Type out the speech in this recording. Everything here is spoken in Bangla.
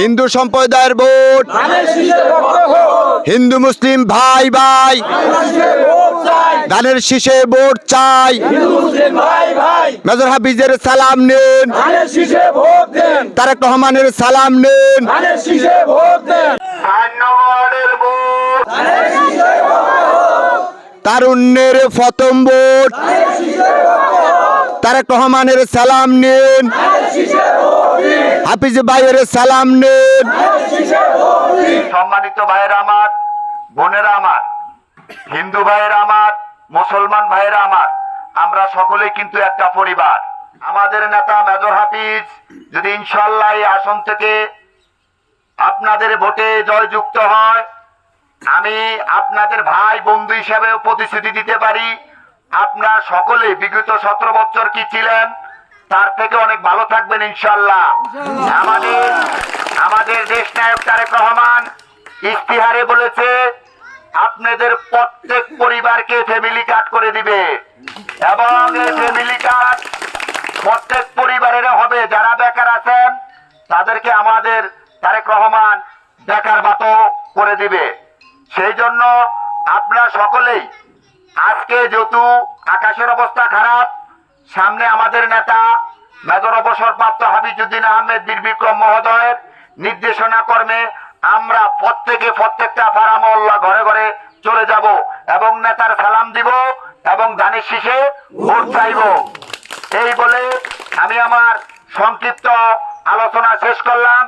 হিন্দু সম্প্রদায়ের ভোট, হিন্দু মুসলিম ভাই ভাই, ধানের শীষে ভোট চাই। মেজর হাফিজের সালাম নিন, তারেক রহমানের সালাম নিন। তারুণ্যের প্রথম ভোট, তারেক রহমানের সালাম নিন, হাফিজ ভাইয়ের সালাম নিন। সম্মানিত ভাইয়েরা আমার, বোনেরা আমার, হিন্দু ভাইয়েরা আমার, মুসলমান ভাইয়েরা আমার, আমরা সকলেই কিন্তু একটা পরিবার। আমাদের নেতা মেজর হাফিজ যদি ইনশাআল্লাহ এই আসন থেকে আপনাদের ভোটে জয়যুক্ত হয়, আমি আপনাদের ভাই বন্ধু হিসেবে প্রতিশ্রুতি দিতে পারি, আপনার সকলে বিগত 17 বছর কি ছিলেন তার থেকে অনেক ভালো থাকবেন ইনশাআল্লাহ। আমাদের দেশ নায়ক তারেক রহমান ইশতেহারে বলেছে আপনাদের প্রত্যেক পরিবারকে ফ্যামিলি কার্ড করে দিবে, এবং এই ফ্যামিলি কার্ড প্রত্যেক পরিবারের হবে। যারা বেকার আছেন তাদেরকে আমাদের তারেক রহমান বেকার ভাতা করে দিবে। সেই জন্য আপনারা সকলেই আজকে যেহেতু আকাশের অবস্থা খারাপ, সামনে আমাদের নেতা মেজর অবসরপ্রাপ্ত হাফিজউদ্দিন আহমেদ বীর বিক্রম মহোদয়ের নির্দেশনা কর্মে আমরা প্রত্যেকটা পাড়া মহল্লা ঘরে ঘরে চলে যাব এবং নেতার সালাম দিব এবং ধানের শীষে ভোট চাইব। এই বলে আমি আমার সংক্ষিপ্ত আলোচনা শেষ করলাম।